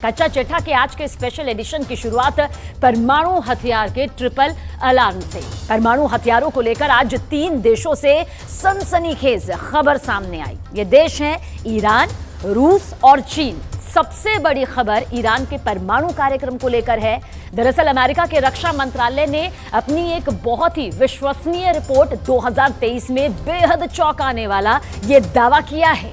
कच्चा चिट्ठा के आज के स्पेशल एडिशन की शुरुआत परमाणु हथियार के ट्रिपल अलार्म से। परमाणु हथियारों को लेकर आज 3 देशों से सनसनीखेज खबर सामने आई। ये देश हैं ईरान, रूस और चीन। सबसे बड़ी खबर ईरान के परमाणु कार्यक्रम को लेकर है। दरअसल अमेरिका के रक्षा मंत्रालय ने अपनी एक बहुत ही विश्वसनीय रिपोर्ट 2023 में बेहद चौंकाने वाला ये दावा किया है।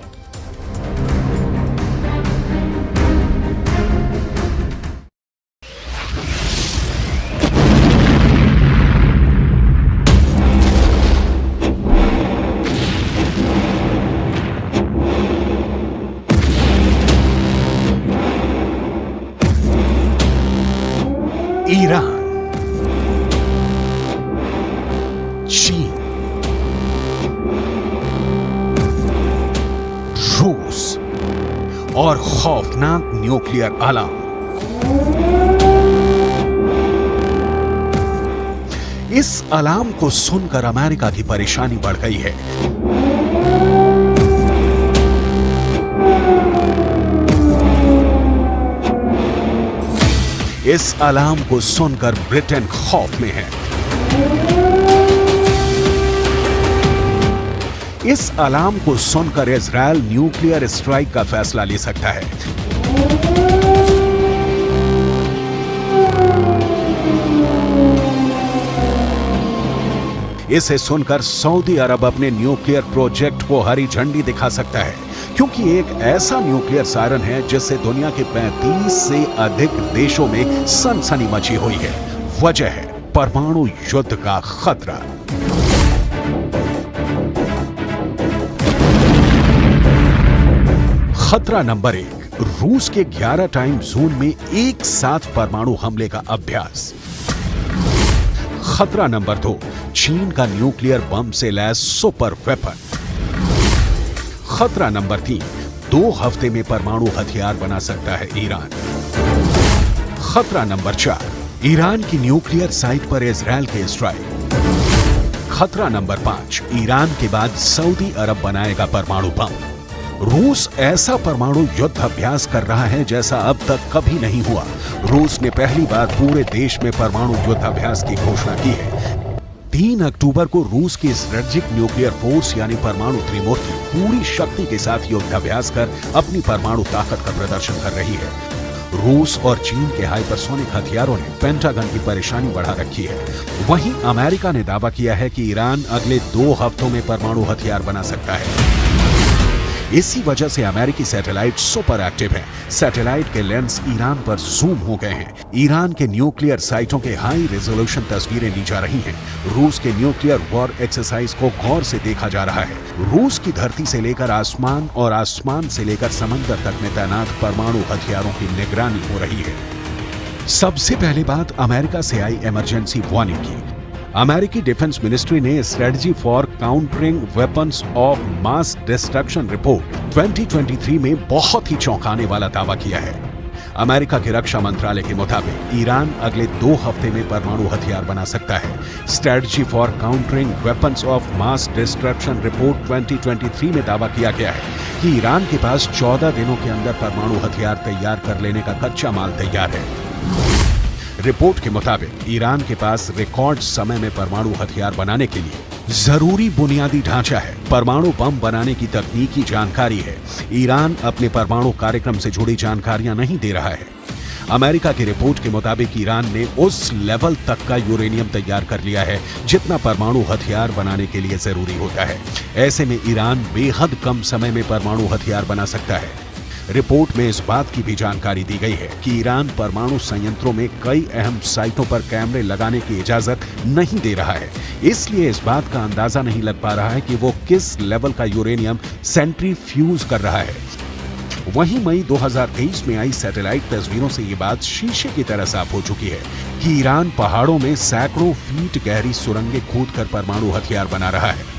ईरान, चीन, रूस और खौफनाक न्यूक्लियर अलार्म। इस अलार्म को सुनकर अमेरिका की परेशानी बढ़ गई है। इस अलार्म को सुनकर ब्रिटेन खौफ में है। इस अलार्म को सुनकर इजरायल न्यूक्लियर स्ट्राइक का फैसला ले सकता है। इसे सुनकर सऊदी अरब अपने न्यूक्लियर प्रोजेक्ट को हरी झंडी दिखा सकता है, क्योंकि एक ऐसा न्यूक्लियर सायरन है जिससे दुनिया के 35 से अधिक देशों में सनसनी मची हुई है। वजह है परमाणु युद्ध का खतरा। खतरा नंबर 1, रूस के 11 टाइम जोन में एक साथ परमाणु हमले का अभ्यास। खतरा नंबर 2, चीन का न्यूक्लियर बम से लैस सुपर वेपन। खतरा नंबर 3, 2 हफ्ते में परमाणु हथियार बना सकता है ईरान। खतरा नंबर 4, ईरान की न्यूक्लियर साइट पर इजरायल के स्ट्राइक। खतरा नंबर 5, ईरान के बाद सऊदी अरब बनाएगा परमाणु बम। रूस ऐसा परमाणु युद्ध अभ्यास कर रहा है जैसा अब तक कभी नहीं हुआ। रूस ने पहली बार पूरे देश में परमाणु युद्ध अभ्यास की घोषणा की है। 3 अक्टूबर को रूस की स्ट्रेटेजिक न्यूक्लियर फोर्स यानी परमाणु त्रिमूर्ति पूरी शक्ति के साथ युद्धाभ्यास कर अपनी परमाणु ताकत का प्रदर्शन कर रही है। रूस और चीन के हाइपरसोनिक हथियारों ने पेंटागन की परेशानी बढ़ा रखी है। वहीं अमेरिका ने दावा किया है कि ईरान अगले 2 हफ्तों में परमाणु हथियार बना सकता है। इसी वजह से अमेरिकी सैटेलाइट सुपर एक्टिव हैं। सैटेलाइट के लेंस ईरान पर जूम हो गए हैं। ईरान के न्यूक्लियर साइटों के हाई रेजोल्यूशन तस्वीरें ली जा रही हैं। रूस के न्यूक्लियर वॉर एक्सरसाइज को गौर से देखा जा रहा है। रूस की धरती से लेकर आसमान और आसमान से लेकर समंदर तक में तैनात परमाणु हथियारों की निगरानी हो रही है। सबसे पहले बात अमेरिका से आई इमरजेंसी वार्निंग की। अमेरिकी डिफेंस मिनिस्ट्री ने strategy for countering weapons of mass destruction report 2023 में बहुत ही चौंकाने वाला दावा किया है। अमेरिका के रक्षा मंत्रालय के मुताबिक ईरान अगले 2 हफ्ते में परमाणु हथियार बना सकता है। Strategy for countering weapons of mass destruction report 2023 में दावा किया गया है कि ईरान के पास 14 दिनों के अंदर परमाणु हथियार तैयार कर लेने का कच्चा माल तैयार है। रिपोर्ट के मुताबिक ईरान के पास रिकॉर्ड समय में परमाणु हथियार बनाने के लिए जरूरी बुनियादी ढांचा है, परमाणु बम बनाने की तकनीकी जानकारी है। ईरान अपने परमाणु कार्यक्रम से जुड़ी जानकारियां नहीं दे रहा है। अमेरिका की रिपोर्ट के मुताबिक ईरान ने उस लेवल तक का यूरेनियम तैयार कर लिया है जितना परमाणु हथियार बनाने के लिए जरूरी होता है। ऐसे में ईरान बेहद कम समय में परमाणु हथियार बना सकता है। रिपोर्ट में इस बात की भी जानकारी दी गई है कि ईरान परमाणु संयंत्रों में कई अहम साइटों पर कैमरे लगाने की इजाजत नहीं दे रहा है। इसलिए इस बात का अंदाजा नहीं लग पा रहा है कि वो किस लेवल का यूरेनियम सेंट्रीफ्यूज कर रहा है। वहीं मई 2023 में आई सैटेलाइट तस्वीरों से ये बात शीशे की तरह साफ हो चुकी है कि ईरान पहाड़ों में सैकड़ों फीट गहरी सुरंगें खोदकर परमाणु हथियार बना रहा है।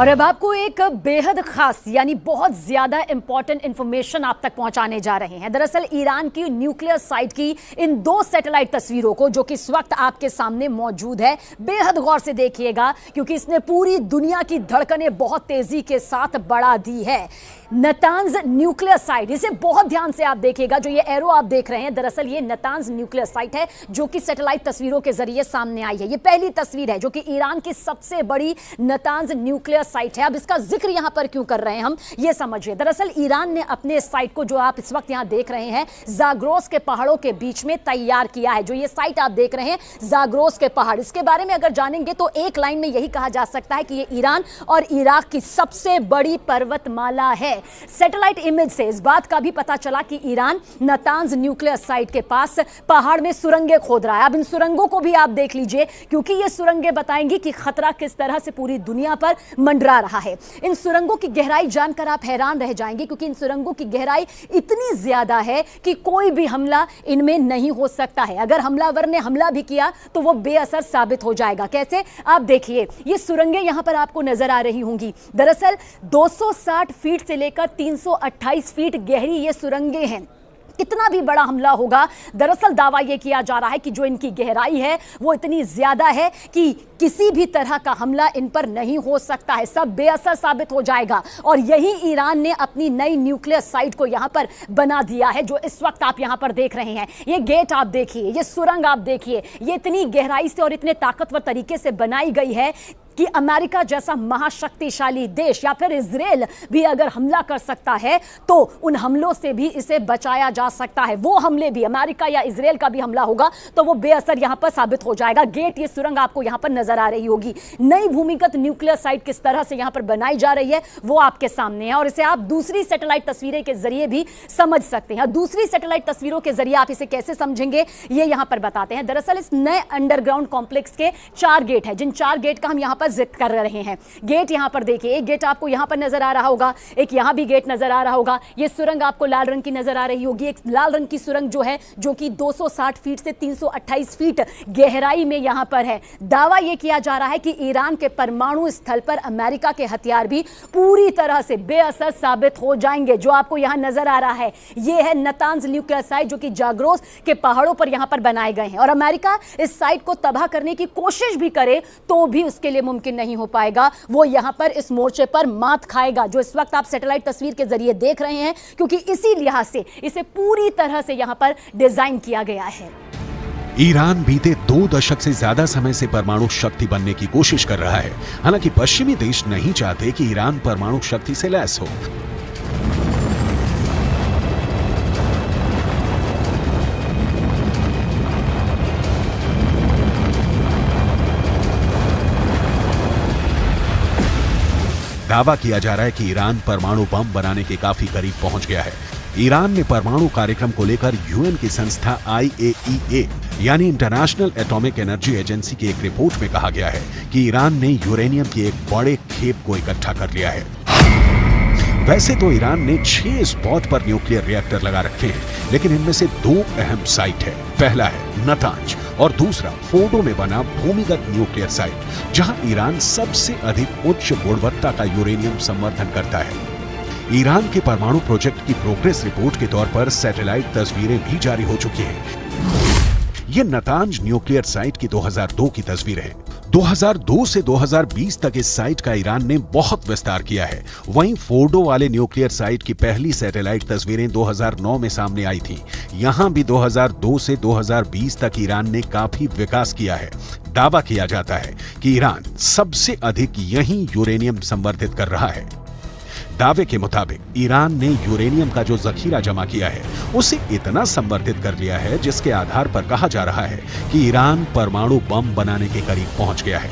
और अब आपको एक बेहद खास यानी बहुत ज्यादा इंपॉर्टेंट इंफॉर्मेशन आप तक पहुंचाने जा रहे हैं। दरअसल ईरान की न्यूक्लियर साइट की इन 2 सैटेलाइट तस्वीरों को, जो कि इस वक्त आपके सामने मौजूद है, बेहद गौर से देखिएगा क्योंकि इसने पूरी दुनिया की धड़कनें बहुत तेजी के साथ बढ़ा दी है। नतांज न्यूक्लियर साइट, इसे बहुत ध्यान से आप देखिएगा। जो ये एरो आप देख रहे हैं, दरअसल ये नतांज न्यूक्लियर साइट है जो कि सैटेलाइट तस्वीरों के जरिए सामने आई है। ये पहली तस्वीर है जो कि ईरान की सबसे बड़ी नतांज न्यूक्लियर साइट है। अब इसका जिक्र यहां पर क्यों कर रहे हैं हम, ये समझिए। दरअसल ईरान ने अपने साइट को, जो आप इस वक्त यहां देख रहे हैं, जाग्रोस के पहाड़ों के बीच में तैयार किया है। जो ये साइट आप देख रहे हैं, जाग्रोस के पहाड़, इसके बारे में अगर जानेंगे तो एक लाइन में यही कहा जा सकता है कि ये ईरान और इराक की सबसे बड़ी पर्वतमाला है। सैटेलाइट इमेज से इस बात का भी पता चला कि ईरान नतांज न्यूक्लियर साइट के पास पहाड़ में सुरंगें खोद रहा है। अब इन सुरंगों को भी आप देख लीजिए क्योंकि ये सुरंगें बताएंगी कि खतरा किस तरह से पूरी दुनिया पर मंडरा रहा है। इन सुरंगों की गहराई जानकर आप हैरान रह जाएंगे क्योंकि इन सुरंगों की गहराई इतनी ज्यादा है कि कोई भी हमला इनमें नहीं हो सकता है। अगर हमलावर ने हमला भी किया तो वो बेअसर साबित हो जाएगा। कैसे, आप देखिए, ये सुरंगें यहां पर आपको नजर आ रही होंगी। दरअसल 260 फीट से लेकर 328 फीट गहरी ये सुरंगें हैं। कितना भी बड़ा हमला होगा, दरअसल दावा यह किया जा रहा है कि जो इनकी गहराई है वो इतनी ज्यादा है कि किसी भी तरह का हमला इन पर नहीं हो सकता है, सब बेअसर साबित हो जाएगा। और यही ईरान ने अपनी नई न्यूक्लियर साइट को यहां पर बना दिया है, जो इस वक्त आप यहां पर देख रहे हैं। ये गेट आप देखिए, ये सुरंग आप देखिए, ये इतनी गहराई से और इतने ताकतवर तरीके से बनाई गई है कि अमेरिका जैसा महाशक्तिशाली देश या फिर इजराइल भी अगर हमला कर सकता है तो उन हमलों से भी इसे बचाया जा सकता है। वो हमले भी, अमेरिका या इजराइल का भी हमला होगा तो वो बेअसर यहां पर साबित हो जाएगा। गेट, ये सुरंग आपको यहां पर नजर आ रही होगी। नई भूमिगत न्यूक्लियर साइट किस तरह से यहां पर बनाई जा रही है वो आपके सामने है और इसे आप दूसरी सैटेलाइट तस्वीरें के जरिए भी समझ सकते हैं। दूसरी सैटेलाइट तस्वीरों के जरिए आप इसे कैसे समझेंगे ये यहां पर बताते हैं। दरअसल इस नए अंडरग्राउंड कॉम्प्लेक्स के 4 गेट हैं, जिन 4 गेट का हम यहां पर जिक्र कर रहे हैं। गेट यहां पर देखिए, एक गेट आपको यहां पर नजर आ रहा होगा, एक यहां भी गेट नजर आ रहा होगा। ये सुरंग आपको लाल रंग की नजर आ रही होगी। एक लाल रंग की सुरंग जो है, जो कि 260 फीट से 328 फीट गहराई में यहां पर है। दावा यह किया जा रहा है कि ईरान के परमाणु स्थल पर अमेरिका के हथियार भी पूरी तरह से बेअसर साबित हो जाएंगे। जो आपको यहां नजर आ रहा है, यह है नतांज न्यूक्लियर साइट, जो कि जाग्रोस के पहाड़ों पर यहां पर बनाए गए हैं। और अमेरिका इस साइट को तबाह करने की कोशिश भी करे तो भी उसके लिए मुमकिन नहीं हो पाएगा। वो यहां पर इस मोर्चे पर मात खाएगा, जो इस वक्त आप सैटेलाइट तस्वीर के जरिए देख रहे हैं, क्योंकि इसी लिहाज से इसे पूरी तरह से यहां पर डिजाइन किया गया है। ईरान बीते 2 दशक से ज्यादा समय से परमाणु शक्ति बनने की कोशिश कर रहा है। हालांकि पश्चिमी देश नहीं चाहते कि ईरान परमाणु शक्ति से लैस हो। दावा किया जा रहा है कि ईरान परमाणु बम बनाने के काफी करीब पहुंच गया है। ईरान ने परमाणु कार्यक्रम को लेकर यूएन की संस्था IAEA यानी इंटरनेशनल एटॉमिक एनर्जी एजेंसी की एक रिपोर्ट में कहा गया है कि ईरान ने यूरेनियम के एक बड़े खेप को इकट्ठा कर लिया है। वैसे तो ईरान ने 6 स्पॉट पर न्यूक्लियर रिएक्टर लगा रखे हैं, लेकिन इनमें से 2 अहम साइट है। पहला है नतांज और दूसरा फोर्डो में बना भूमिगत न्यूक्लियर साइट, जहां ईरान सबसे अधिक उच्च गुणवत्ता का यूरेनियम संवर्धन करता है। ईरान के परमाणु प्रोजेक्ट की प्रोग्रेस रिपोर्ट के तौर पर सैटेलाइट तस्वीरें भी जारी हो चुकी हैं। ये नतांज न्यूक्लियर साइट की 2002 की तस्वीर है। 2002 से 2020 तक इस साइट का ईरान ने बहुत विस्तार किया है। वहीं फोर्डो वाले न्यूक्लियर साइट की पहली सैटेलाइट तस्वीरें 2009 में सामने आई थी। यहां भी 2002 से 2020 तक ईरान ने काफी विकास किया है। दावा किया जाता है कि ईरान सबसे अधिक यहीं यूरेनियम संवर्धित कर रहा है। दावे के मुताबिक ईरान ने यूरेनियम का जो जखीरा जमा किया है उसे इतना संवर्धित कर लिया है, जिसके आधार पर कहा जा रहा है कि ईरान परमाणु बम बनाने के करीब पहुंच गया है।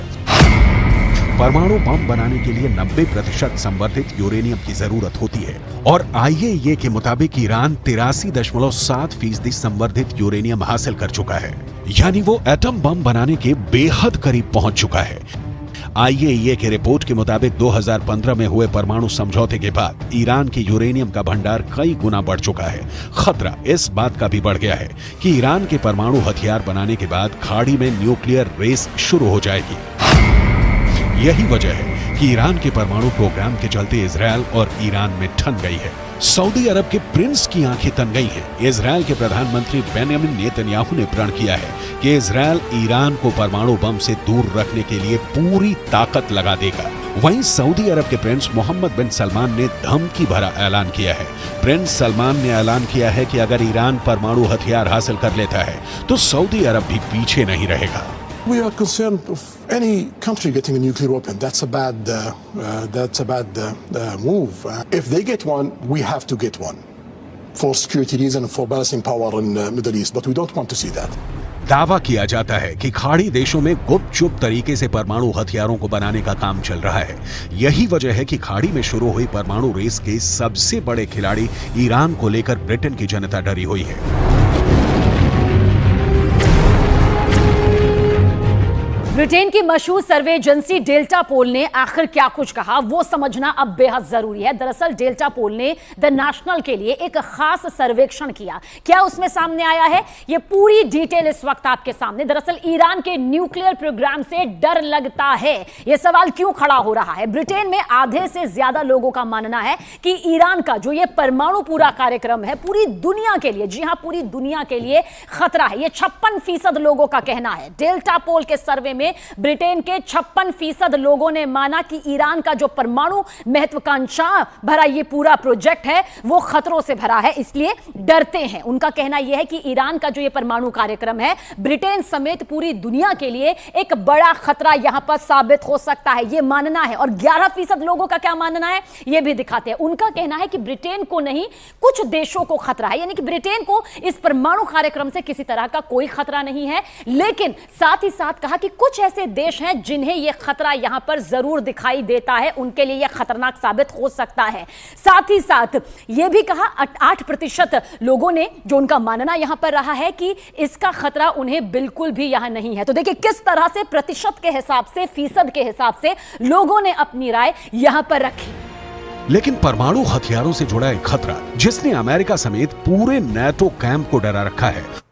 परमाणु बम बनाने के लिए 90% संवर्धित यूरेनियम की जरूरत होती है और IAEA के मुताबिक ईरान 83.7% संवर्धित यूरेनियम हासिल कर चुका है, यानी वो एटम बम बनाने के बेहद करीब पहुंच चुका है। IAEA के रिपोर्ट के मुताबिक 2015 में हुए परमाणु समझौते के बाद ईरान के यूरेनियम का भंडार कई गुना बढ़ चुका है। खतरा इस बात का भी बढ़ गया है कि ईरान के परमाणु हथियार बनाने के बाद खाड़ी में न्यूक्लियर रेस शुरू हो जाएगी। यही वजह है कि ईरान के परमाणु प्रोग्राम के चलते इजरायल और ईरान में ठन गई है। सऊदी अरब के प्रिंस की आंखें तन गई हैं। इजरायल के प्रधानमंत्री बेंयामिन नेतन्याहू ने प्रण किया है कि इजरायल ईरान को परमाणु बम से दूर रखने के लिए पूरी ताकत लगा देगा। वहीं सऊदी अरब के प्रिंस मोहम्मद बिन सलमान ने धमकी भरा ऐलान किया है। प्रिंस सलमान ने ऐलान किया है कि अगर ईरान परमाणु हथियार हासिल कर लेता है तो सऊदी अरब भी पीछे नहीं रहेगा। We are concerned of any country getting a nuclear weapon. That's a bad move. If they get one, we have to get one for security reasons, for balancing power in the Middle East. But we don't want to see that. दावा किया जाता है कि खाड़ी देशों में गुपचुप तरीके से परमाणु हथियारों को बनाने का काम चल रहा है। यही वजह है कि खाड़ी में शुरू हुई परमाणु रेस के सबसे बड़े खिलाड़ी ईरान को लेकर ब्रिटेन की जनता डरी हुई है। ब्रिटेन की मशहूर सर्वे एजेंसी डेल्टा पोल ने आखिर क्या कुछ कहा वो समझना अब बेहद जरूरी है। दरअसल डेल्टा पोल ने द नेशनल के लिए एक खास सर्वेक्षण किया। क्या उसमें सामने आया है, ये पूरी डिटेल इस वक्त आपके सामने। दरअसल ईरान के न्यूक्लियर प्रोग्राम से डर लगता है, यह सवाल क्यों खड़ा हो रहा है। ब्रिटेन में आधे से ज्यादा लोगों का मानना है कि ईरान का जो ये परमाणु पूरा कार्यक्रम है पूरी दुनिया के लिए, जी हां पूरी दुनिया के लिए खतरा है। ये 56% लोगों का कहना है। डेल्टा पोल के सर्वे में ब्रिटेन के 56% लोगों ने माना कि ईरान का जो परमाणु महत्वाकांक्षा भरा ये पूरा प्रोजेक्ट है वो खतरों से भरा है, इसलिए डरते हैं। उनका कहना यह है कि ईरान का जो ये परमाणु कार्यक्रम है ब्रिटेन समेत पूरी दुनिया के लिए एक बड़ा खतरा यहां पर साबित हो सकता है, ये मानना है। और 11% लोगों का क्या मानना है ये भी दिखाते हैं। उनका कहना है कि ब्रिटेन को नहीं कुछ देशों को खतरा है, यानी कि ब्रिटेन को इस परमाणु कार्यक्रम से किसी तरह का कोई खतरा नहीं है, लेकिन साथ ही साथ कहा कि कुछ ऐसे देश हैं जिन्हें यह खतरा यहां पर जरूर दिखाई देता है, उनके लिए यह खतरनाक साबित हो सकता है। साथ ही साथ यह भी कहा 8% लोगों ने जो उनका मानना यहां पर रहा है कि इसका खतरा उन्हें बिल्कुल भी यहां नहीं है। तो देखिए किस तरह से प्रतिशत के हिसाब से, फीसद के हिसाब से लोगों ने अपनी राय यहां पर रखी। लेकिन परमाणु हथियारों से जुड़ा एक खतरा जिसने अमेरिका समेत पूरे नेटो कैंप को डरा रखा है